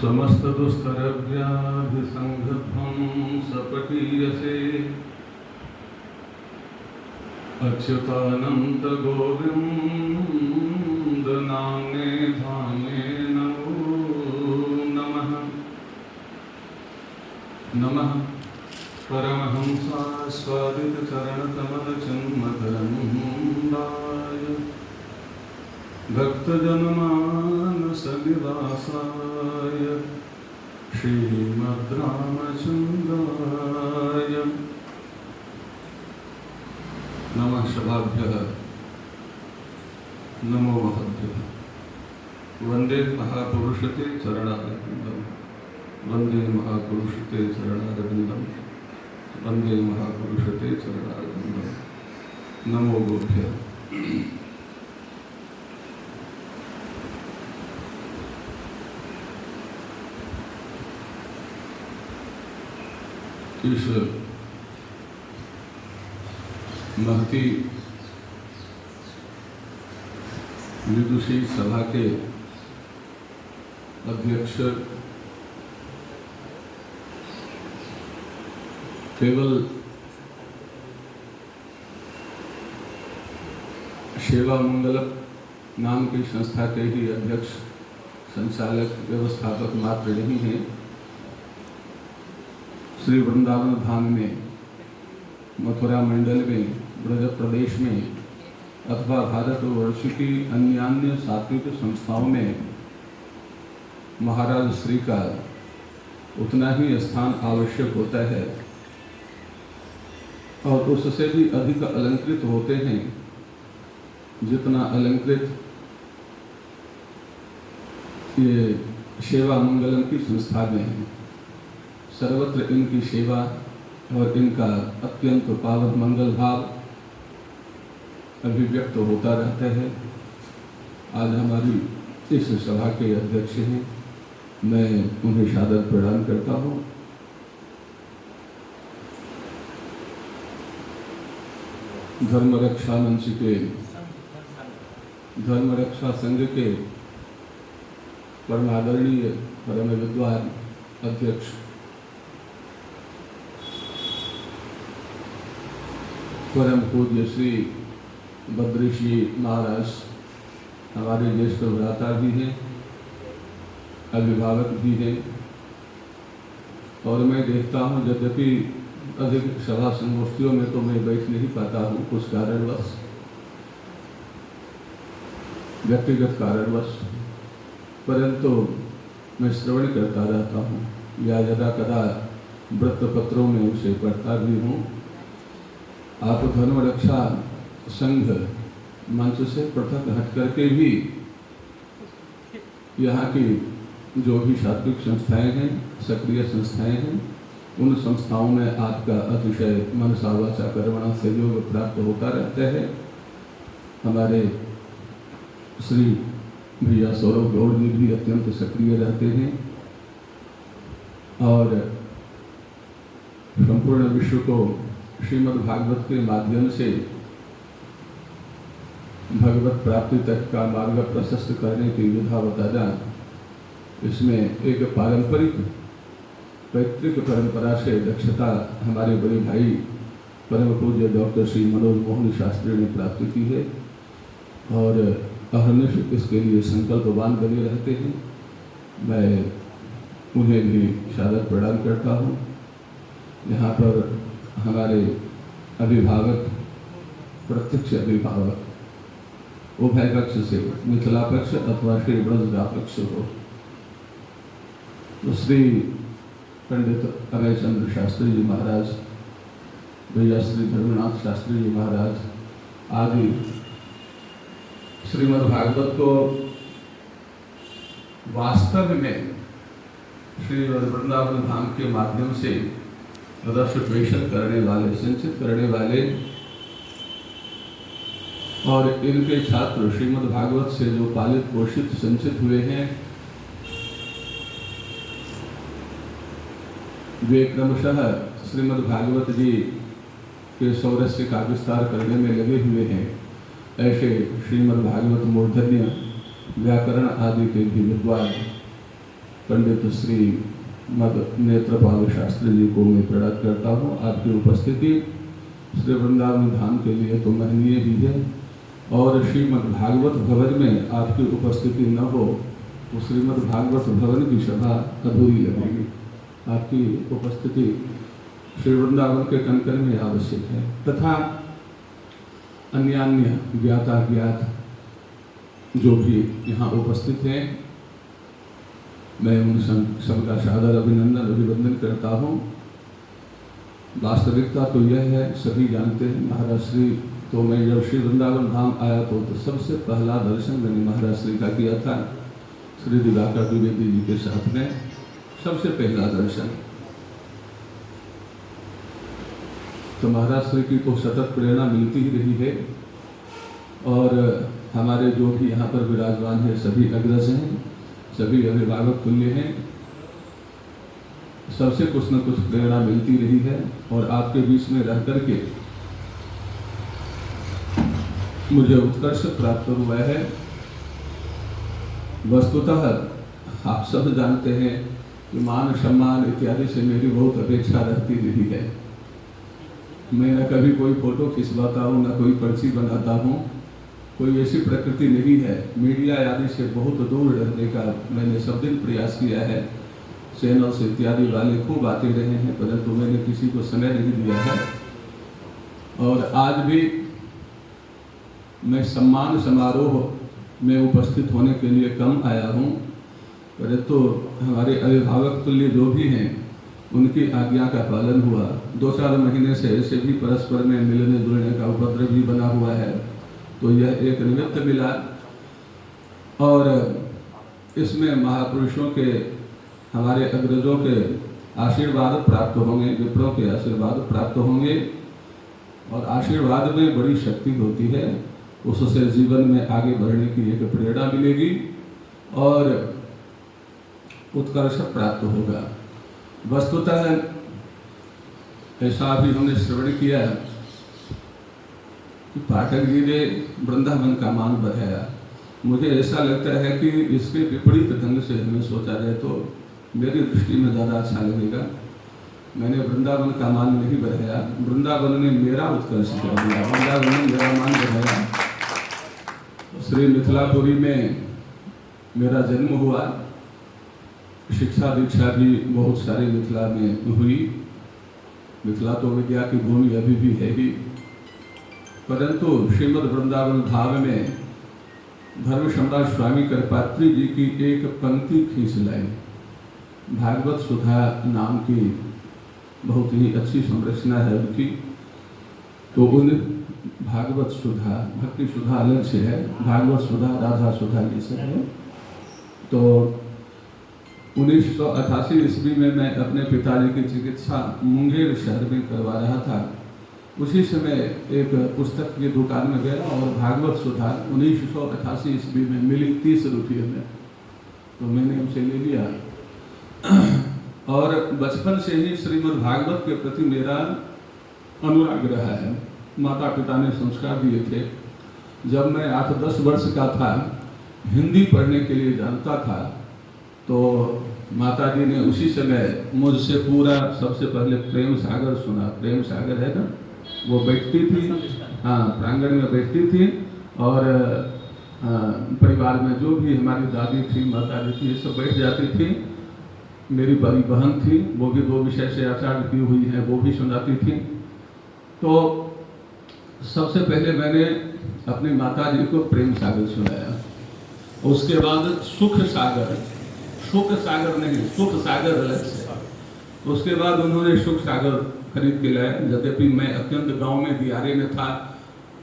समस्त दुष्करव्याधिसंघध्वं सपटीयसे अच्युतानंत गोविंद नाम्ने धाम्ने नमो नमः। नमः परमहंसास्वादित चरणकमल चिन्मकरन्दाय भक्तजनमानस निवासाय श्रीमद्रामचन्द्राय नमः। शभाभ्यः नमो महद्भ्यः। वंदे महापुरुषते चरणारविन्दं, वंदे महापुरुषते चरणारविन्दं, वंदे महापुरुषते चरणारविन्दं। नमो गोभ्यः। इस महती विदुषी सभा के अध्यक्ष केवल सेवा मंगल नाम की संस्था के ही अध्यक्ष, संचालक, व्यवस्थापक मात्र नहीं हैं। श्री वृंदावन धाम में, मथुरा मंडल में, ब्रज प्रदेश में अथवा भारतवर्ष की अन्य सात्विक संस्थाओं में महाराज श्री का उतना ही स्थान आवश्यक होता है और उससे भी अधिक अलंकृत होते हैं जितना अलंकृत ये सेवा मंगलम की संस्था में है। सर्वत्र इनकी सेवा और इनका अत्यंत पावन मंगल भाव अभिव्यक्त होता रहता है। आज हमारी इस सभा के अध्यक्ष हैं, मैं उन्हें सादर प्रदान करता हूँ। धर्म रक्षा मंच के, धर्म रक्षा संघ के परमादरणीय परम विद्वान अध्यक्ष परम पूज्य श्री बद्रीश्री महाराज हमारे ज्येष्ठ भ्राता भी हैं, अभिभावक भी हैं। और मैं देखता हूँ यद्यपि अधिक सभा संगोष्ठियों में तो मैं बैठ नहीं पाता हूँ, कुछ कारणवश, व्यक्तिगत कारणवश, परंतु मैं श्रवण करता रहता हूँ या यदा कदा वृत्तपत्रों में उसे पढ़ता भी हूँ। आप धर्म रक्षा संघ मंच से पृथक हट करके भी यहाँ की जो भी सात्विक संस्थाएं हैं, सक्रिय संस्थाएं हैं, उन संस्थाओं में आपका अतिशय मनसा वाचा कर्मणा सहयोग प्राप्त होता रहता है। हमारे श्री भैया सौरभ गौड़ जी भी अत्यंत सक्रिय रहते हैं और संपूर्ण विश्व को श्रीमद् भागवत के माध्यम से भगवत प्राप्ति तक का मार्ग प्रशस्त करने की विधा बताना, इसमें एक पारंपरिक पैतृक परंपरा से दक्षता हमारे बड़े भाई परम पूज्य डॉक्टर श्री मनोज मोहन शास्त्री ने प्राप्त की है और अहर्निश इसके लिए संकल्पवान बने रहते हैं। मैं उन्हें भी सादर प्रदान करता हूँ। यहाँ पर हमारे अभिभावक, प्रत्यक्ष अभिभावक, उभय पक्ष से, मिथिला पक्ष अथवा श्री ब्रजदा पक्ष हो, तो श्री पंडित अभय चंद्र शास्त्री जी महाराज, भैया श्री धर्मनाथ शास्त्री जी महाराज आदि श्रीमद् भागवत को वास्तव में श्री वृंदावन धाम के माध्यम से रसोपेशन करने वाले, संचित करने वाले और इनके छात्र श्रीमद् भागवत से जो पालित पोषित संचित हुए हैं, वे क्रमशः श्रीमद् भागवत जी के सौरस्य का विस्तार करने में लगे हुए हैं। ऐसे श्रीमद् भागवत मूर्धन्य व्याकरण आदि के भी विद्वान पंडित श्री मद नेत्रपाल शास्त्री जी को मैं प्रणत करता हूँ। आपकी उपस्थिति श्री वृंदावन धाम के लिए तो महनीय भी है, और श्रीमद् भागवत भवन में आपकी उपस्थिति न हो तो श्रीमद् भागवत भवन की सभा अधूरी लगेगी। आपकी उपस्थिति श्री वृंदावन के कनकन में आवश्यक है, तथा अन्य ज्ञाता ज्ञात जो भी यहाँ उपस्थित हैं, मैं उन सबका सादर अभिवंदन करता हूँ। वास्तविकता तो यह है, सभी जानते हैं, महाराज श्री तो मैं जब श्री वृंदावन धाम आया तो सबसे पहला दर्शन मैंने महाराज श्री का किया था, श्री दिवाकर द्विवेदी जी के साथ में, सबसे पहला दर्शन। तो महाराज श्री की तो सतत प्रेरणा मिलती ही रही है, और हमारे जो भी यहाँ पर विराजमान है सभी अग्रज हैं, सभी अभिभावक तुल्य हैं, सबसे कुछ न कुछ प्रेरणा मिलती रही है। और आपके बीच में रह करके मुझे उत्कर्ष प्राप्त हुआ है। वस्तुतः आप सब जानते हैं कि मान सम्मान इत्यादि से मेरी बहुत अपेक्षा रहती रही है। मैं न कभी कोई फोटो खिंचवाता हूँ, न कोई पर्ची बनाता हूँ, कोई ऐसी प्रकृति नहीं है। मीडिया आदि से बहुत दूर रहने का मैंने सब दिन प्रयास किया है। चैनल्स इत्यादि वाले खूब आते रहे हैं, परंतु मैंने किसी को समय नहीं दिया है। और आज भी मैं सम्मान समारोह में उपस्थित होने के लिए कम आया हूँ, परंतु हमारे अभिभावक तुल्य जो भी हैं उनकी आज्ञा का पालन हुआ। 2-4 महीने से ऐसे भी परस्पर में मिलने जुलने का उपद्रव भी बना हुआ है, तो यह एक निमित्त मिला। और इसमें महापुरुषों के, हमारे अग्रजों के आशीर्वाद प्राप्त होंगे, विप्रों के आशीर्वाद प्राप्त होंगे, और आशीर्वाद में बड़ी शक्ति होती है। उससे जीवन में आगे बढ़ने की एक प्रेरणा मिलेगी और उत्कर्ष प्राप्त होगा। वस्तुतः ऐसा भी हमने श्रवण किया कि पाठक जी ने वृंदावन का मान बढ़ाया। मुझे ऐसा लगता है कि इसके विपरीत ढंग से हमें सोचा जाए तो मेरी दृष्टि में ज़्यादा अच्छा लगेगा। मैंने वृंदावन का मान नहीं बढ़ाया, वृंदावन ने मेरा उत्कर्ष कर दिया, वृंदावन ने मेरा मान बढ़ाया। श्री मिथिलापुरी में मेरा जन्म हुआ, शिक्षा दीक्षा भी बहुत सारी मिथिला में हुई। मिथिला तो विद्या की भूमि अभी भी है ही, परंतु श्रीमद् वृंदावन धाम में धर्म सम्राट स्वामी करपात्री जी की एक पंक्ति खींच लाई। भागवत सुधा नाम की बहुत ही अच्छी संरचना है उनकी। तो उन भागवत सुधा, भक्ति सुधा अलग से है, भागवत सुधा राधा सुधा ये सब है। तो 1988 ईस्वी में मैं अपने पिताजी की चिकित्सा मुंगेर शहर में करवा रहा था। उसी समय एक पुस्तक की दुकान में गया और भागवत सुधा 1988 ईस्वी में मिली 30 रुपये में, तो मैंने उसे ले लिया। और बचपन से ही श्रीमद् भागवत के प्रति मेरा अनुराग रहा है। माता पिता ने संस्कार दिए थे। जब मैं 8-10 वर्ष का था, हिंदी पढ़ने के लिए जानता था, तो माता जी ने उसी समय मुझसे पूरा सबसे पहले प्रेम सागर सुना। प्रेम सागर है ना, वो बैठती थी, हाँ, प्रांगण में बैठती थी, और परिवार में जो भी हमारी दादी थी, माता जी थी, ये सब बैठ जाती थी। मेरी बड़ी बहन थी, वो भी 2 विषय से आचार्य की हुई है, वो भी सुनाती थी। तो सबसे पहले मैंने अपनी माता जी को प्रेम सागर सुनाया। उसके बाद सुख सागर, सुख सागर नहीं, सुख सागर अलग से। उसके बाद उन्होंने सुख सागर खरीद के लाया। यद्यपि मैं अत्यंत गांव में दियारे में था,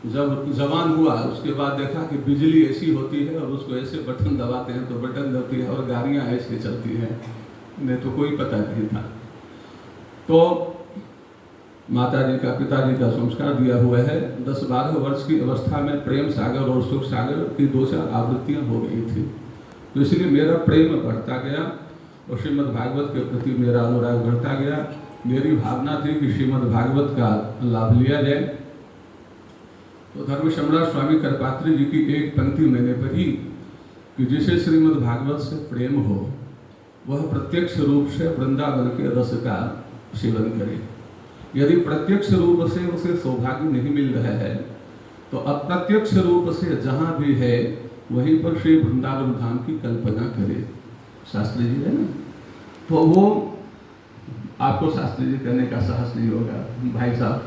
जब जवान हुआ उसके बाद देखा कि बिजली ऐसी होती है और उसको ऐसे बटन दबाते हैं तो बटन दबती है और गाड़ियाँ ऐसे चलती हैं, नहीं तो कोई पता नहीं था। तो माताजी का, पिताजी का संस्कार दिया हुआ है। 10-12 वर्ष की अवस्था में प्रेम सागर और सुख सागर की 2-4 आवृत्तियाँ हो गई थी। तो इसलिए मेरा प्रेम बढ़ता गया और श्रीमद् भागवत के प्रति मेरा अनुराग बढ़ता गया। मेरी भावना थी कि श्रीमद् भागवत का लाभ लिया जाए। तो धर्म सम्राट स्वामी करपात्री जी की एक पंक्ति मैंने पढ़ी कि जिसे श्रीमद् भागवत से प्रेम हो वह प्रत्यक्ष रूप से वृंदावन के रस का सेवन करे। यदि प्रत्यक्ष रूप से उसे सौभाग्य नहीं मिल रहा है तो अप्रत्यक्ष रूप से जहाँ भी है वहीं पर श्री वृंदावन धाम की कल्पना करे। शास्त्री जी है ना, तो वो आपको शास्त्री जी कहने का साहस नहीं होगा भाई साहब।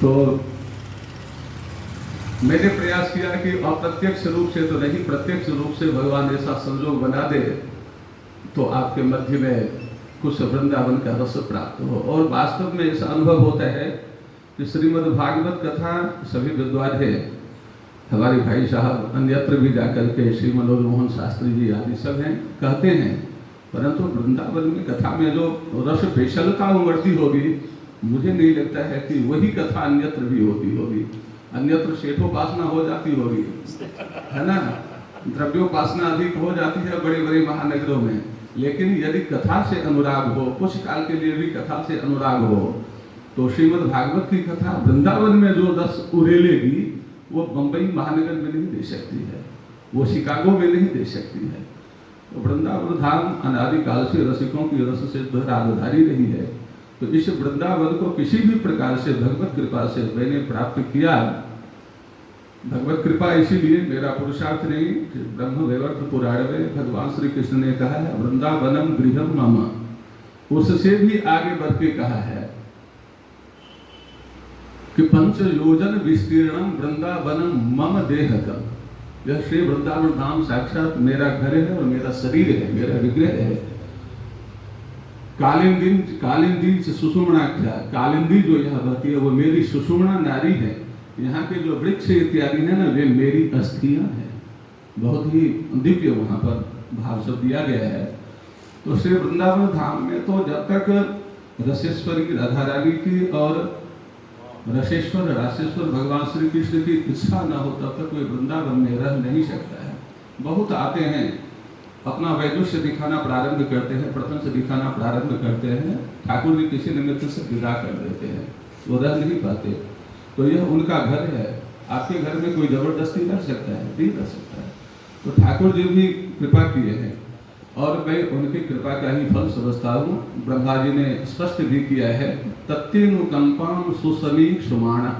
तो मैंने प्रयास किया कि अप्रत्यक्ष रूप से तो नहीं, प्रत्यक्ष रूप से भगवान ऐसा संजोग बना दे तो आपके मध्य में कुछ वृंदावन का रस प्राप्त हो। और वास्तव में ऐसा अनुभव होता है कि श्रीमद् भागवत कथा सभी विद्वान है, हमारे भाई साहब अन्यत्र भी जाकर के श्री मनोज मोहन शास्त्री जी आदि सब हैं, कहते हैं, परंतु वृंदावन में कथा में जो रस पेशलता उमड़ती होगी, मुझे नहीं लगता है कि वही कथा अन्यत्र भी होती होगी। अन्यत्र शेठोपासना हो जाती होगी, है ना, द्रव्योपासना अधिक हो जाती है बड़े बड़े महानगरों में, लेकिन यदि कथा से अनुराग हो, कुछ काल के लिए भी कथा से अनुराग हो, तो श्रीमद् भागवत की कथा वृंदावन में जो रस उड़ेलेगी वो बंबई महानगर में नहीं दे सकती है, वो शिकागो में नहीं दे सकती है। तो वृंदावन धाम अनादिकाल से रसिकों की रस से राजधानी रही है। तो इस वृंदावन को किसी भी प्रकार से भगवत कृपा से मैंने प्राप्त किया। भगवत कृपा इसीलिए मेरा पुरुषार्थ नहीं, ब्रह्म वैवर्त पुराण में भगवान श्री कृष्ण ने कहा है वृंदावनम गृहम मम, उससे भी आगे बढ़ के कहा है कि पंच योजन विस्तीर्णम वृंदावनम मम देहकम। यह श्री वृंदावन धाम साक्षात मेरा घर है और मेरा शरीर है, मेरा विग्रह है। कालिंदी से सुषुम्नाख्या, कालिंदी जो यहाँ बहती है वो मेरी सुषुम्ना नारी है। यहाँ के जो वृक्ष इत्यादि है ना, वे मेरी अस्थियां हैं। बहुत ही दिव्य वहाँ पर भाव सब दिया गया है। तो श्री वृंदावन धाम में तो जब तक रसेश्वरी राधा रानी की और रसेश्वर रासेश्वर भगवान श्री कृष्ण की इच्छा न हो तब तक कोई वृंदावन में रह नहीं सकता है। बहुत आते हैं, अपना वैदुष्य दिखाना प्रारंभ करते हैं, प्रपंच दिखाना प्रारंभ करते हैं, ठाकुर जी किसी निमित्त से विदा कर देते हैं, वो रह नहीं पाते। तो यह उनका घर है। आपके घर में कोई जबरदस्ती कर सकता है? नहीं कर सकता है। तो ठाकुर जी भी कृपा किए हैं और मैं उनकी कृपा का ही फल समझता हूँ। ब्रह्मा जी ने स्पष्ट भी किया है तत्तेनुकंपाम सुसमीक्षमाणा।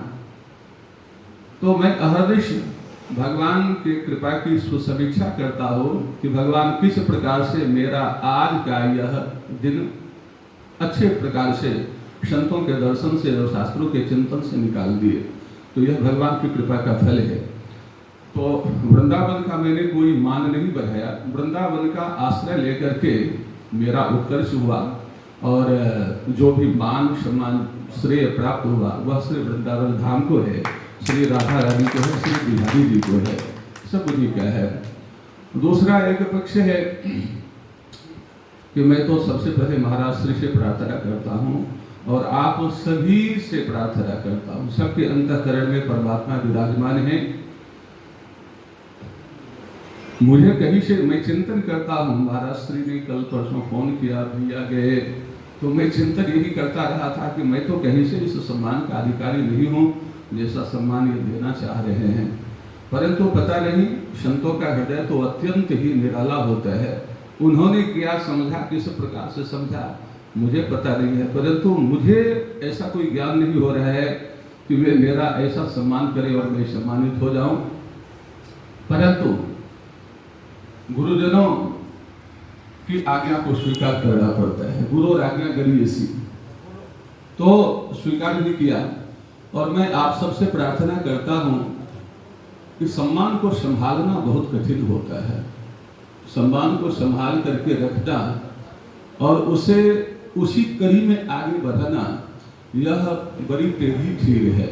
तो मैं अहर्निश भगवान की कृपा की सुसमीक्षा करता हूँ कि भगवान किस प्रकार से मेरा आज का यह दिन अच्छे प्रकार से संतों के दर्शन से और शास्त्रों के चिंतन से निकाल दिए। तो यह भगवान की कृपा का फल है। तो वृंदावन का मैंने कोई मान नहीं बढ़ाया, वृंदावन का आश्रय लेकर के मेरा उत्कर्ष हुआ और जो भी मान सम्मान श्रेय प्राप्त हुआ वह श्री वृंदावन धाम को है, श्री राधा रानी को है, श्री बिहारी जी को है, सब उन्हीं का है। दूसरा एक पक्ष है कि मैं तो सबसे पहले महाराज श्री से प्रार्थना करता हूँ और आप सभी से प्रार्थना करता हूँ। सबके अंतःकरण में परमात्मा विराजमान है। मुझे कहीं से मैं चिंतन करता हूँ, महाराज श्री ने कल परसों फोन किया, भैया गए, तो मैं चिंतन यही करता रहा था कि मैं तो कहीं से इस सम्मान का अधिकारी नहीं हूँ जैसा सम्मान ये देना चाह रहे हैं। परंतु पता नहीं, संतों का हृदय तो अत्यंत ही निराला होता है। उन्होंने क्या समझा, किस प्रकार से समझा, मुझे पता नहीं है। परंतु मुझे ऐसा कोई ज्ञान नहीं हो रहा है कि वे मेरा ऐसा सम्मान करें और मैं सम्मानित हो जाऊं। परंतु गुरुजनों की आज्ञा को स्वीकार करना पड़ता है। गुरु और आज्ञा गरीयसी, तो स्वीकार नहीं किया। और मैं आप सबसे प्रार्थना करता हूं कि सम्मान को संभालना बहुत कठिन होता है। सम्मान को संभाल करके रखना और उसे उसी कड़ी में आगे बढ़ाना, यह बड़ी टेढ़ी खीर है,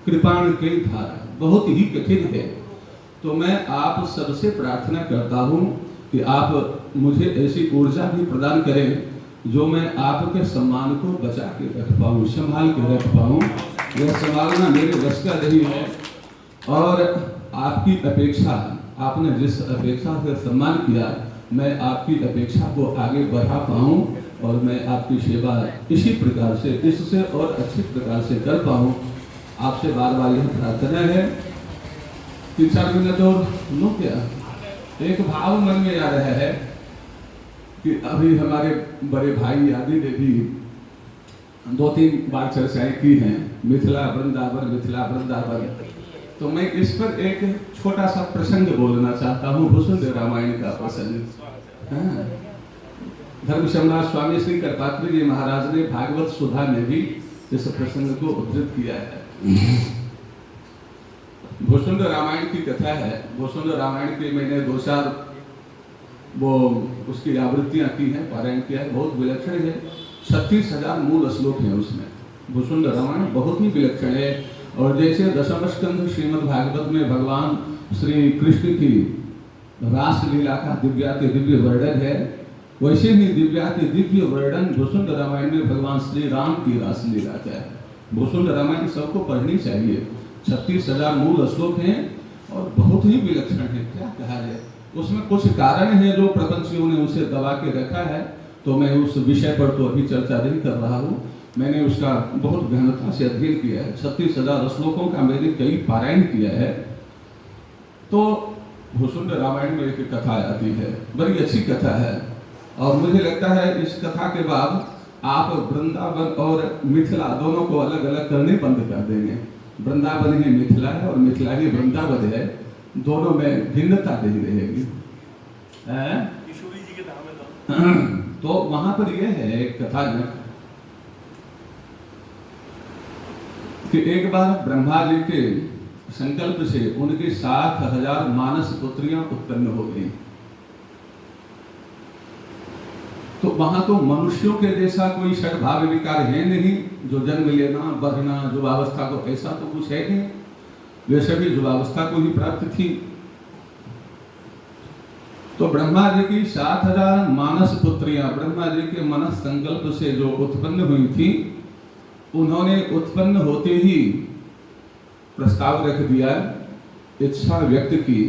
कृपाण के धारा, बहुत ही कठिन है। तो मैं आप सबसे प्रार्थना करता हूँ कि आप मुझे ऐसी ऊर्जा भी प्रदान करें जो मैं आपके सम्मान को बचा के रख पाऊँ, संभाल के रख पाऊँ। यह संभालना मेरे बस का नहीं है। और आपकी अपेक्षा, आपने जिस अपेक्षा से सम्मान किया, मैं आपकी अपेक्षा को आगे बढ़ा पाऊँ और मैं आपकी सेवा इसी प्रकार से, इससे और अच्छे प्रकार से कर पाऊँ। आपसे बार बार यह प्रार्थना है। 3-4 मिनट और लो क्या? एक भाव मन में आ रहा है कि अभी हमारे बड़े भाई आदि ने भी 2-3 बार चर्चाएं की हैं, मिथिला वृंदावन। तो मैं इस पर एक छोटा सा प्रसंग बोलना चाहता हूँ, भूषुंड रामायण का प्रसंग। हाँ, धर्म सम्राट स्वामी श्री कर्पात्री जी महाराज ने भागवत सुधा में भी इस प्रसंग को उद्धृत किया है। भूषुंड रामायण की कथा है। भूषुंड रामायण की मैंने 2-4 वो उसकी आवृत्तियां की हैं, पारायण किया है, बहुत विलक्षण है। 36,000 मूल श्लोक हैं उसमें। भूषुंड रामायण बहुत ही विलक्षण है। और जैसे दशम स्कंध श्रीमद् भागवत में भगवान श्री कृष्ण की रास लीला का दिव्याति दिव्य वर्णन है, वैसे ही दिव्याति दिव्य वर्णन भूषुंड रामायण में भगवान श्री राम की रास लीला का है। भूषुंड रामायण सबको पढ़नी चाहिए। 36,000 मूल श्लोक हैं और बहुत ही विलक्षण है। क्या कहा जाए, उसमें कुछ कारण है जो प्रपंचियों ने उसे दबा के रखा है, तो मैं उस विषय पर तो अभी चर्चा नहीं कर रहा हूँ। मैंने उसका बहुत गहनता से अध्ययन किया है। 36,000 श्लोकों का मैंने कई पारायण किया है। तो भूषुंड रामायण में एक कथा आती है, बड़ी अच्छी कथा है। और मुझे लगता है इस कथा के बाद आप वृंदावन और मिथिला दोनों को अलग अलग करने बंद कर देंगे। वृंदावन ही मिथिला है और मिथिला ही वृंदावन है, दोनों में भिन्नता नहीं रहेगी। तो वहां पर यह है एक कथा में कि एक बार ब्रह्मा जी के संकल्प से उनकी 7,000 मानस पुत्रियां उत्पन्न हो गई। तो वहां तो मनुष्यों के जैसा कोई षड्भाव विकार है नहीं, जो जन्म लेना, बढ़ना, युवावस्था को ऐसा तो कुछ है नहीं। वे सभी युवावस्था को ही प्राप्त थी। तो ब्रह्मा जी की 7,000 मानस पुत्रियां ब्रह्मा जी के मनस संकल्प से जो उत्पन्न हुई थी, उन्होंने उत्पन्न होते ही प्रस्ताव रख दिया, इच्छा व्यक्त की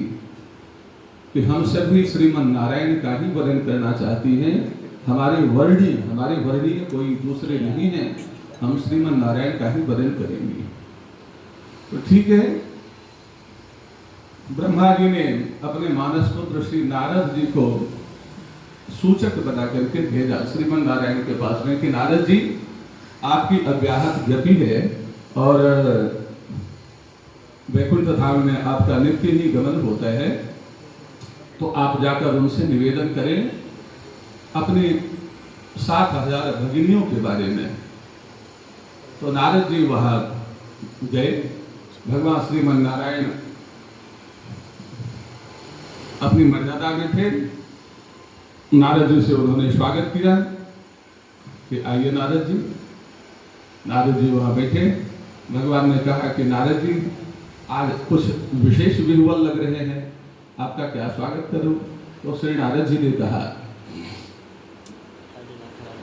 कि हम सभी श्रीमन नारायण का ही वरण करना चाहती हैं। हमारे वर्णीय कोई दूसरे नहीं है, हम श्रीमन नारायण का ही वरण करेंगे। तो ठीक है, ब्रह्मा जी ने अपने मानस पुत्र श्री नारद जी को सूचक बना करके भेजा श्रीमन नारायण के पास में कि नारद जी, आपकी अव्याहत गति है और वैकुंठ धाम में आपका नित्य ही गमन होता है, तो आप जाकर उनसे निवेदन करें अपनी 7,000 भगिनियों के बारे में। तो नारद जी वहां गए। भगवान श्रीमन नारायण अपनी मर्यादा में थे। नारद जी से उन्होंने स्वागत किया कि आइए नारद जी। नारद जी वहां बैठे। भगवान ने कहा कि नारद जी, आज कुछ विशेष विह्वल लग रहे हैं, आपका क्या स्वागत करूं? तो श्री नारद जी ने कहा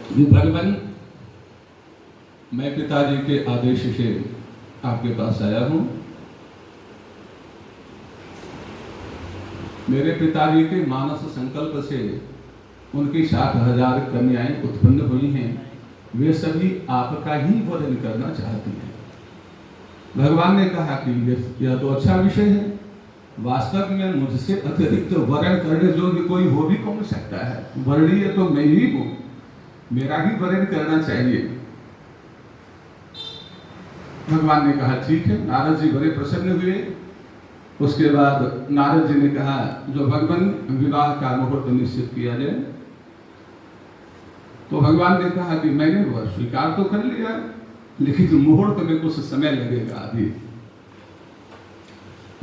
कि भगवान, मैं पिताजी के आदेश से आपके पास आया हूं। मेरे पिताजी के मानस संकल्प से उनकी 7,000 कन्याएं उत्पन्न हुई हैं, वे सभी आपका ही वरण करना चाहती हैं। भगवान ने कहा कि यह तो अच्छा विषय है। वास्तव में मुझसे अतिरिक्त वरण करने योग्य कोई हो भी कौन सकता है? वर्णीय तो मैं ही हूं, मेरा ही वरण करना चाहिए। भगवान ने कहा ठीक है। नारद जी बड़े प्रसन्न हुए। उसके बाद नारद जी ने कहा, जो भगवान विवाह का मुहूर्त निश्चित किया जाए। तो भगवान ने कहा कि मैंने वह स्वीकार तो कर लिया, लेकिन मुहूर्त में कुछ समय लगेगा अभी।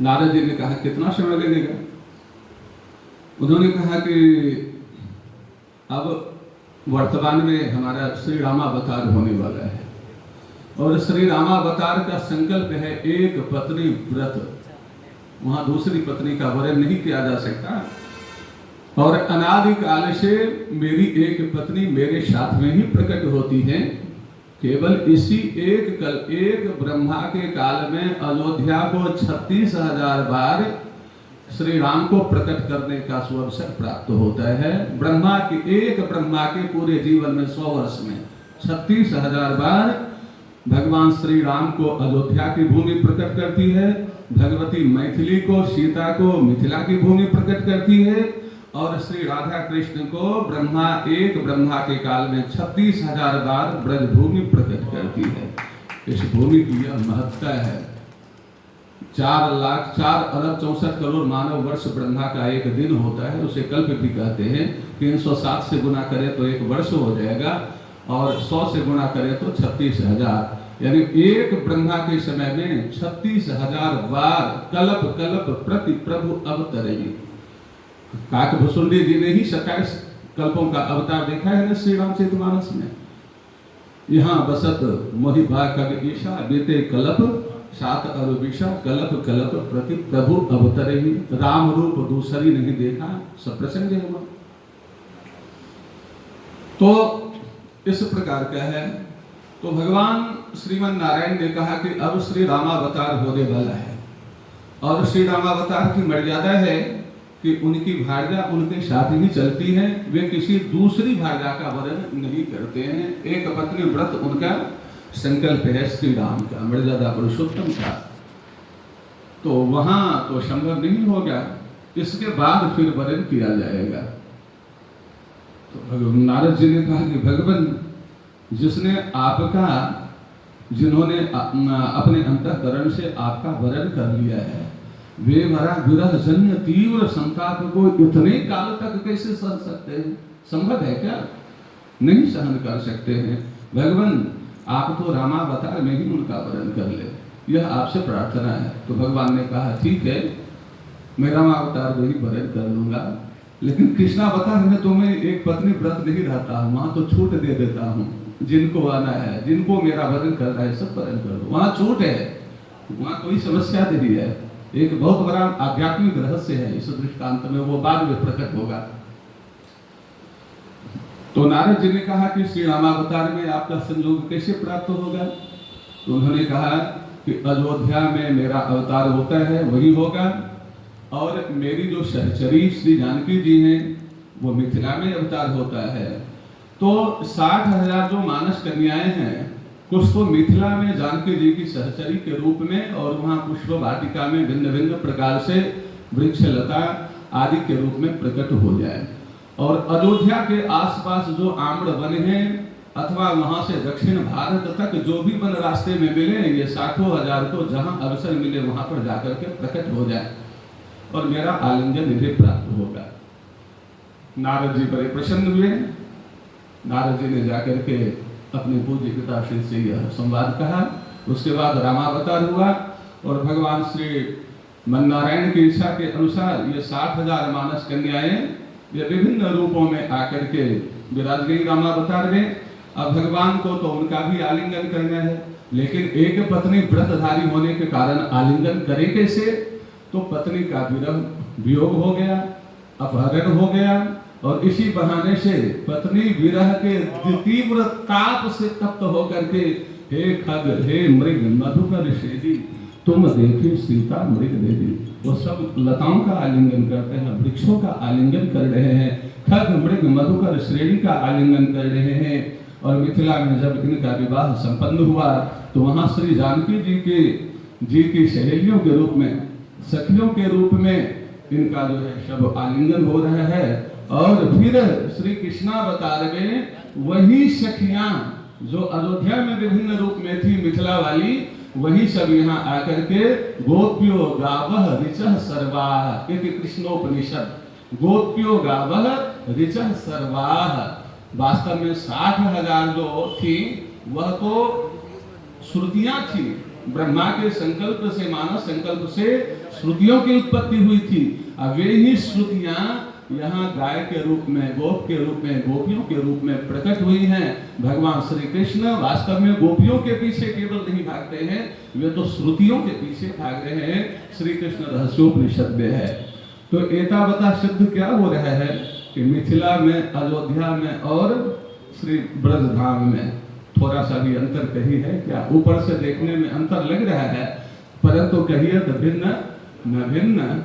नारद जी ने कहा कितना समय लगेगा? उन्होंने कहा कि अब वर्तमान में हमारा श्री रामावतार होने वाला है और श्री रामावतार का संकल्प है एक पत्नी व्रत। वहां दूसरी पत्नी का वरण नहीं किया जा सकता। और अनादि काल से मेरी एक पत्नी मेरे साथ में ही प्रकट होती है। केवल इसी एक ब्रह्मा के काल में अयोध्या को 36,000 बार श्री राम को प्रकट करने का सुअवसर प्राप्त होता है। ब्रह्मा के पूरे जीवन में 100 वर्ष में 36,000 बार भगवान श्री राम को अयोध्या की भूमि प्रकट करती है भगवती मैथिली को, सीता को मिथिला की भूमि प्रकट करती है, और श्री राधा कृष्ण को ब्रह्मा के काल में 36,000 बार ब्रज भूमि प्रकट करती है। इस भूमि की यह महत्ता है। 4,04,64 मानव वर्ष ब्रह्मा का एक दिन होता है, उसे कल्प भी कहते हैं। 307 से गुना करें तो एक वर्ष हो जाएगा, और 100 से गुना करें तो 36,000, यानी एक ब्रह्मा के समय में 36,000 बार कल्प प्रति प्रभु अवतरेगी। काकभुसुंडी जी ने ही 27 कल्पों का अवतार देखा है ना श्री रामचरितमानस में। यहाँ बसत मोहि भाग ईशा बीते कल्प 7 अरुविशा कल्प प्रति प्रभु अवतरेगी। राम रूप दूसरी नहीं देखा, सब प्रसंग हुआ। तो इस प्रकार का है। तो भगवान श्रीमन नारायण ने कहा कि अब श्री रामावतार होने वाला है, और श्री रामावतार की मर्यादा है कि उनकी भार्या उनके साथ ही चलती है, वे किसी दूसरी भार्या का वर्ण नहीं करते हैं। एक पत्नी व्रत उनका संकल्प है श्री राम का, मर्यादा पुरुषोत्तम का। तो वहां तो संभव नहीं होगा, इसके बाद फिर वर्ण किया जाएगा। तो नारद जी ने कहा कि भगवान, जिन्होंने अपने अंतःकरण से आपका वरण कर लिया है, वे भरा विरह जन्य तीव्र संताप को इतने काल तक कैसे सहन सकते हैं? संभव है क्या? नहीं सहन कर सकते हैं। भगवान, आप तो रामावतार में ही उनका वरण कर ले, यह आपसे प्रार्थना है। तो भगवान ने कहा ठीक है, मैं रामावतार में ही वरण कर लूंगा, लेकिन कृष्णावतार में तो मैं एक पत्नी व्रत नहीं रहता हूँ, वहां तो छूट दे देता हूँ। जिनको आना है, जिनको मेरा वरण करना है, सब वरण कर दो, वहां छूट है, वहां कोई समस्या नहीं है। एक बहुत बड़ा आध्यात्मिक रहस्य है इस दृष्टांत में, वो बाद में प्रकट होगा। तो नारद जी ने कहा कि श्री रामावतार में आपका संयोग कैसे प्राप्त होगा? तो उन्होंने कहा कि अयोध्या में मेरा अवतार होता है वही होगा, और मेरी जो सहचरी श्री जानकी जी हैं वो मिथिला में अवतार होता है। तो 60,000 जो मानस कन्याएं हैं, कुछ तो मिथिला में जानकी जी की सहचरी के रूप में, और वहां पुष्प वाटिका में भिन्न भिन्न प्रकार से वृक्ष लता आदि के रूप में प्रकट हो जाए। और अयोध्या के आसपास जो आम्र वन हैं, अथवा वहां से दक्षिण भारत तक जो भी वन रास्ते में मिले, ये 60,000 को जहां अवसर मिले वहां पर जाकर के प्रकट हो जाए, और मेरा आलिंगन निधि प्राप्त होगा। नारद जी बड़े प्रसन्न हुए। नारद जी ने जाकर के अपने पूज्य पिताश्री से यह संवाद कहा। उसके बाद रामावतार हुआ, और भगवान श्री नारायण की इच्छा के अनुसार ये 60,000 मानस कन्याएं ये विभिन्न रूपों में आकर के विराज गई रामावतार में। अब भगवान को तो उनका भी आलिंगन करना है, लेकिन एक पत्नी व्रतधारी होने के कारण आलिंगन करे कैसे? तो पत्नी का वियोग हो गया, अपहरण हो गया, और इसी बहाने से पत्नी विरह के तीव्र ताप से तप्त होकर के, हे खग हे मृग मधुकर शेदी, तुम देखे सीता मृग देवी, वो सब लताओं का आलिंगन करते हैं, वृक्षों का आलिंगन कर रहे हैं, खग मृग मधुकर श्रेणी का आलिंगन कर रहे हैं। और मिथिला में जब इनका विवाह संपन्न हुआ, तो वहां श्री जानकी जी की सहेलियों के रूप में, सखियों के रूप में इनका जो है सब आलिंगन हो रहा है। और फिर श्री कृष्णावतार में वही सखियां जो अयोध्या में विभिन्न रूप में थी मिथिला वाली, वही सब यहाँ आकर के गोप्यो गावह ऋचः सर्वाः, एक कृष्णोपनिषद, गोप्यो गावह ऋचः सर्वाः। वास्तव में 60,000 जो थी वह तो श्रुतियां थी, ब्रह्मा के संकल्प से, मानस संकल्प से श्रुतियों की उत्पत्ति हुई थी। अब वे ही श्रुतियां यहाँ गाय के रूप में, गोप के रूप में, गोपियों के रूप में प्रकट हुई हैं। भगवान श्री कृष्ण वास्तव में गोपियों के पीछे केवल नहीं भागते हैं, वे तो श्रुतियों के पीछे भाग रहे हैं। श्री कृष्ण रहस्योपनिषद में है। तो एतावता सिद्ध क्या हो रहा है कि मिथिला में, अयोध्या में और श्री ब्रजधाम में थोड़ा सा भी अंतर कहीं है क्या? ऊपर से देखने में अंतर लग रहा है, परंतु कहिए तो भिन्न न भिन्न।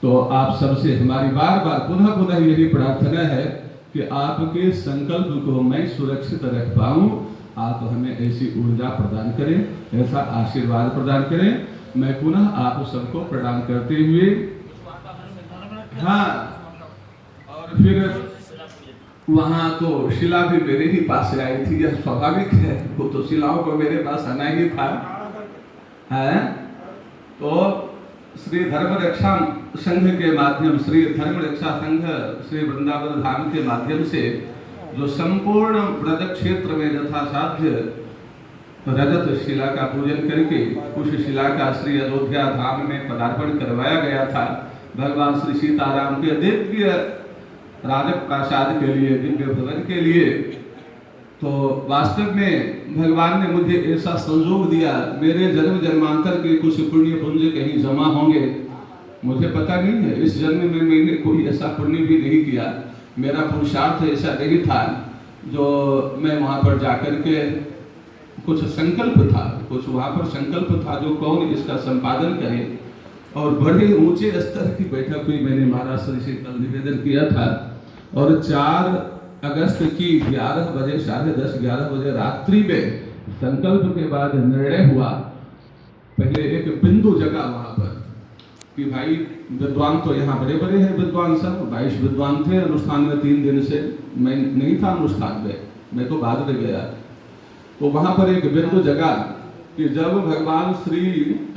तो आप सबसे हमारी बार बार पुनः यही प्रार्थना है कि आपके संकल्प को मैं सुरक्षित रख पाऊं। आप हमें ऐसी ऊर्जा प्रदान करें, ऐसा आशीर्वाद प्रदान करें। मैं पुनः आप सबको प्रणाम करते हुए, हाँ, और फिर वहां तो शिला भी मेरे ही पास से आई थी, यह स्वाभाविक है, वो तो शिलाओं को मेरे पास आना ही था, है। तो श्री धर्म रक्षा संघ के माध्यम, श्री धर्म रक्षा संघ श्री वृंदावन धाम के माध्यम से जो संपूर्ण ब्रज क्षेत्र में यथासाध्य रजत शिला का पूजन करके उस शिला का श्री अयोध्या धाम में पदार्पण करवाया गया था, भगवान श्री सीताराम के दिव्य राजक प्रासाद के लिए, दिव्य भवन के लिए। तो वास्तव में भगवान ने मुझे ऐसा संयोग दिया, मेरे जन्म जन्मांतर के कुछ पुण्य पुंज कहीं जमा होंगे, मुझे पता नहीं है। इस जन्म में मैंने कोई ऐसा पुण्य भी नहीं किया, मेरा पुरुषार्थ ऐसा नहीं था जो मैं वहाँ पर जाकर के कुछ संकल्प था, कुछ वहाँ पर संकल्प था जो कौन इसका संपादन करे। और बड़े ऊंचे स्तर की बैठक हुई, मैंने महाराज श्री से कल निवेदन किया था। और 4 अगस्त की 11 बजे, 10:30-11 बजे रात्रि में संकल्प के बाद निर्णय हुआ, पहले एक बिंदु जगह वहां पर कि भाई विद्वान तो यहाँ बड़े बड़े हैं, विद्वान सब 22 विद्वान थे अनुष्ठान में। 3 दिन से मैं नहीं था अनुष्ठान में, मैं तो बाद में गया। तो वहां पर एक बिंदु जगह कि जब भगवान श्री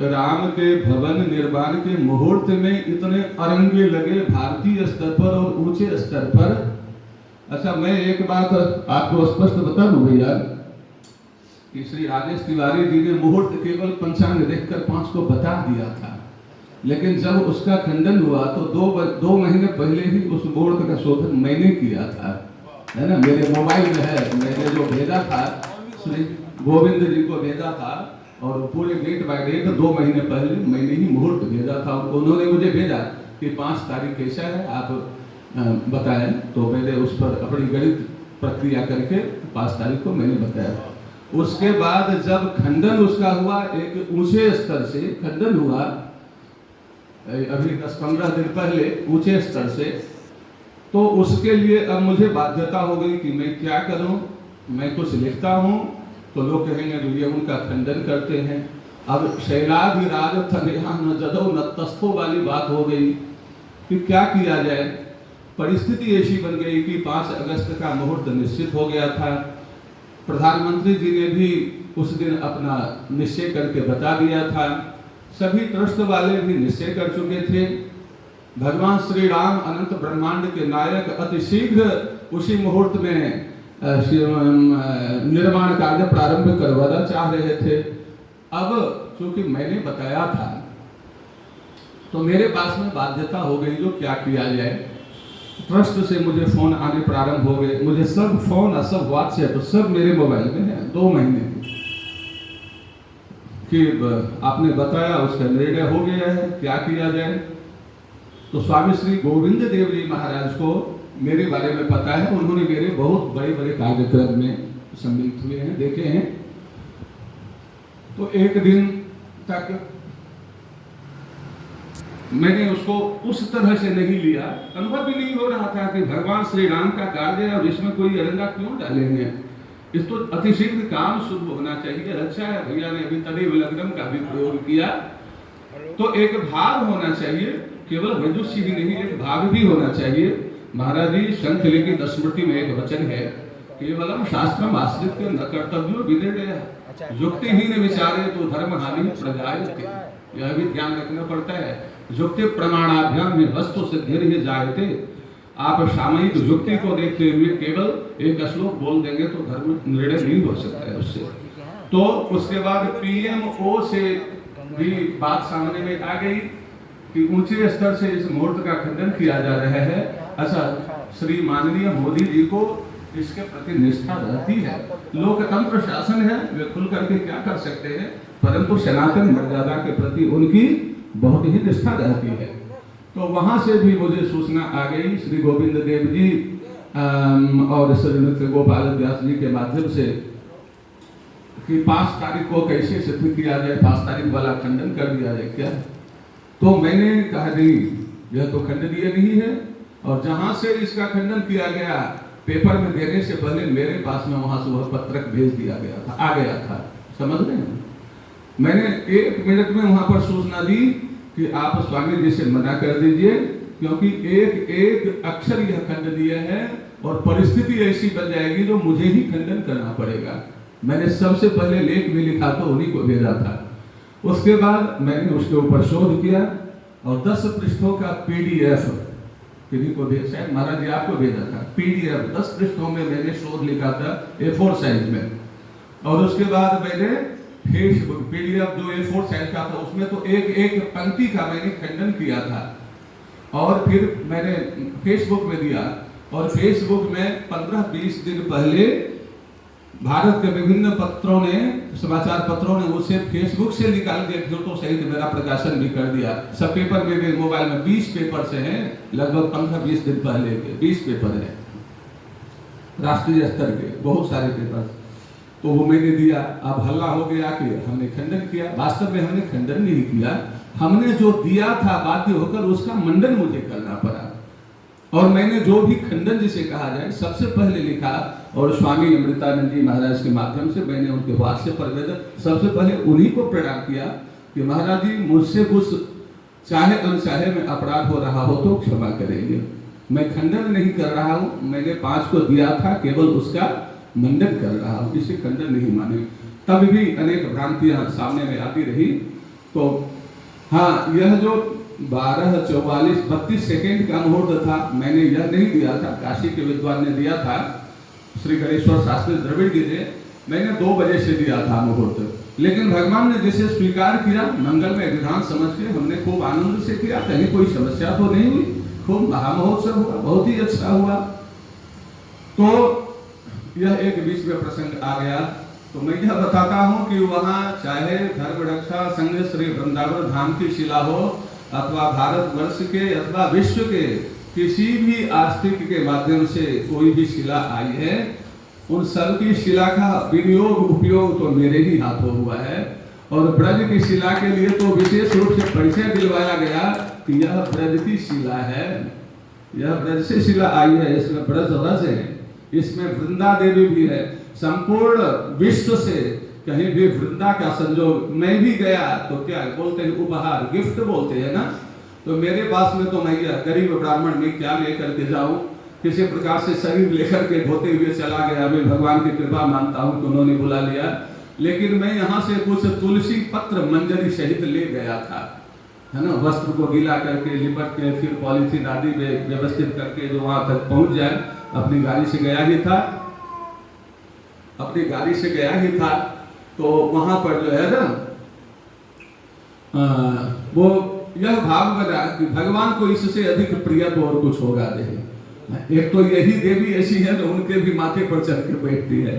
राम के भवन निर्माण के मुहूर्त में इतने अरंगे लगे भारतीय स्तर पर और ऊंचे स्तर पर। अच्छा, मैं एक बात आपको स्पष्ट बता दूं भैया कि श्री राजेश तिवारी जी ने मुहूर्त केवल पंचांग देखकर 5 को बता दिया था, लेकिन जब उसका खंडन हुआ तो 2 महीने पहले ही उस मुहूर्त का शोधन मैंने किया था, है ना, मेरे मोबाइल में है। मैंने जो भेजा था श्री गोविंद जी को भेजा था, और पूरे डेट बाय डेट 2 महीने पहले मैंने ही मुहूर्त भेजा था। उन्होंने मुझे भेजा कि 5 तारीख कैसा है आप बताएं, तो मैंने उस पर अपनी गणित प्रक्रिया करके 5 तारीख को मैंने बताया। उसके बाद जब खंडन उसका हुआ, एक ऊंचे स्तर से खंडन हुआ, अभी 10-15 दिन पहले ऊंचे स्तर से, तो उसके लिए अब मुझे बाध्यता हो गई कि मैं क्या करूं। मैं कुछ लिखता हूं तो लोग कहेंगे जो ये उनका खंडन करते हैं। अब शैलाधिराज थनया न जदो न तस्थो वाली बात हो गई कि क्या किया जाए। परिस्थिति ऐसी बन गई कि 5 अगस्त का मुहूर्त निश्चित हो गया था। प्रधानमंत्री जी ने भी उस दिन अपना निश्चय करके बता दिया था, सभी ट्रस्ट वाले भी निश्चय कर चुके थे। भगवान श्री राम अनंत ब्रह्मांड के नायक अति शीघ्र उसी मुहूर्त में निर्माण कार्य प्रारंभ करवाना चाह रहे थे। अब चूंकि मैंने बताया था तो मेरे पास में बाध्यता हो गई जो क्या किया जाए। ट्रस्ट से मुझे फोन आने प्रारंभ हो गए, मुझे सब फोन और सब व्हाट्सएप सब मेरे मोबाइल में है 2 महीने कि आपने बताया, उसका निर्णय हो गया है, क्या किया जाए। तो स्वामी श्री गोविंद देव जी महाराज को मेरे बारे में पता है, उन्होंने मेरे बहुत बड़े बड़े कार्यक्रम में सम्मिलित हुए हैं, देखे हैं। तो एक दिन तक मैंने उसको उस तरह से नहीं लिया, अनुभव भी नहीं हो रहा था कि भगवान श्री राम का कार्य है और इसमें कोई अरंगा क्यों डालेंगे। इस तो अतिशीघ्र काम शुभ होना चाहिए। अच्छा है, भैया ने अभी तदेव लग्नम का भी प्रयोग किया। तो एक भाव होना चाहिए, केवल विदुषी ही नहीं, एक भाव भी होना चाहिए। महाराज जी शंख लिखित स्मृति में एक वचन है, केवलम शास्त्रम आश्रित न कर्तव्यो विनिर्णय युक्तिहीन विचारे तो धर्म हानि प्रजायते। यह भी ध्यान रखना पड़ता है। युक्ति प्रमाणाभ्याम में वस्तु सिद्धि जायते। आप सामयिक युक्ति को देखते हुए केवल एक श्लोक बोल देंगे तो धर्म निर्णय नहीं हो सकता है उससे। तो उसके बाद पीएमओ से भी बात सामने में आ गई कि ऊंचे स्तर से इस मुहूर्त का खंडन किया जा रहा है। अच्छा, श्री माननीय मोदी जी को इसके प्रति निष्ठा रहती है। लोकतंत्र शासन है, वे खुल करके क्या कर सकते हैं, परंतु सनातन मर्यादा के प्रति उनकी बहुत ही निष्ठा रहती है। तो वहां से भी मुझे सूचना आ गई श्री गोविंद देव जी और श्री नृत्य गोपाल व्यास जी के माध्यम से कि 5 तारीख को कैसे सिद्ध किया जाए, 5 तारीख वाला खंडन कर दिया जाए क्या। तो मैंने कहा नहीं, यह तो खंडनीय नहीं है। और जहां से इसका खंडन किया गया, पेपर में देने से पहले मेरे पास में वहां से वह पत्रक भेज दिया गया था, आ गया था, समझ रहे हैं। मैंने 1 मिनट में वहां पर सूचना दी कि आप स्वामी जी से मना कर दीजिए, क्योंकि एक एक अक्षर यह खंडनीय है और परिस्थिति ऐसी बन जाएगी जो मुझे ही खंडन करना पड़ेगा। मैंने सबसे पहले लेख भी लिखा तो उन्हीं को भेजा था। उसके बाद मैंने उसके ऊपर शोध किया और 10 पृष्ठों का पीडीएफ किन्हीं को भेज, शायद महाराज जी आपको भेजा था, पीडीएफ 10 पृष्ठों में मैंने शोध लिखा था A4 साइज में। और उसके बाद मैंने फेसबुक पीडीएफ जो A4 साइज का था उसमें तो एक एक पंक्ति का मैंने खंडन किया था। और फिर मैंने फेसबुक में दिया और फेसबुक में 15-20 दिन पहले भारत के विभिन्न पत्रों ने, समाचार पत्रों ने उसे फेसबुक से निकाल के फोटो सहित मेरा प्रकाशन भी कर दिया। सब पेपर में भी, मोबाइल में 20 पेपर से हैं, लगभग 15-20 दिन पहले के 20 पेपर हैं राष्ट्रीय स्तर के, बहुत सारे पेपर। तो वो मैंने दिया। अब हल्ला हो गया कि हमने खंडन किया। वास्तव में हमने खंडन नहीं किया, हमने जो दिया था बाध्य होकर उसका मंडन मुझे करना पड़ा। और मैंने जो भी खंडन जिसे कहा जाए सबसे पहले लिखा और स्वामी अमृतानंद जी महाराज के माध्यम से मैंने उनके व्हाट्सएप पर भेजा। सबसे पहले उन्हीं को प्रणाम किया कि महाराज जी मुझसे कुछ चाहे अनचाहे में अपराध हो रहा हो तो क्षमा करेंगे। मैं खंडन नहीं कर रहा हूँ, मैंने 5 को दिया था, केवल उसका मंडन कर रहा हूँ, इसे खंडन नहीं माने। तब भी अनेक भ्रांतियां सामने में आती रही। तो हाँ, यह जो 12:44-32 सेकेंड का मुहूर्त था, मैंने यह नहीं दिया था, काशी के विद्वान ने दिया था, श्री गणेश्वर शास्त्री द्रविड़ जी ने। मैंने 2 बजे से दिया था मुहूर्त, लेकिन भगवान ने जिसे स्वीकार किया मंगल में विधान समझ के हमने खूब आनंद से किया, कहीं कोई समस्या तो नहीं हुई, खूब महामहोत्सव हुआ, बहुत ही अच्छा हुआ। तो यह एक बीच में प्रसंग आ गया। तो मैं यह बताता हूं कि वहां चाहे धर्म रक्षा संघ श्री वृंदावन धाम की शिला हो अथवा भारतवर्ष के अथवा विश्व के किसी भी आस्तिक के माध्यम से कोई भी शिला आई है, उन सब की शिला का विनियोग उपयोग तो मेरे ही हाथों हुआ है। और ब्रज की शिला के लिए तो विशेष रूप से परिचय दिलवाया गया कि यह ब्रज की शिला है, यह ब्रज से शिला आई है, इसमें ब्रज रस है, इसमें वृंदा देवी भी है। संपूर्ण विश्व से कहीं भी वृंदा का संजोग, मैं भी गया तो क्या बोलते हैं, उपहार, गिफ्ट बोलते हैं ना। तो मेरे पास में तो मैं गरीब ब्राह्मण में क्या लेकर के जाऊं, किसी प्रकार से शरीर लेकर के ढोते हुए चला गया। मैं भगवान की कृपा मानता हूं कि उन्होंने बुला लिया, लेकिन मैं यहाँ से कुछ तुलसी पत्र मंजरी सहित ले गया था, है ना। वस्त्र को गीला करके लिपट के फिर पॉलीथीन आदि में व्यवस्थित करके जो वहां तक पहुंच जाए, अपनी गाड़ी से गया ही था, अपनी गाड़ी से गया ही था। तो वहां पर जो है ना वो यह भाव बना कि भगवान को इससे अधिक प्रिय तो और कुछ होगा नहीं। एक तो यही देवी ऐसी है तो उनके भी माथे पर चढ़ के बैठती है।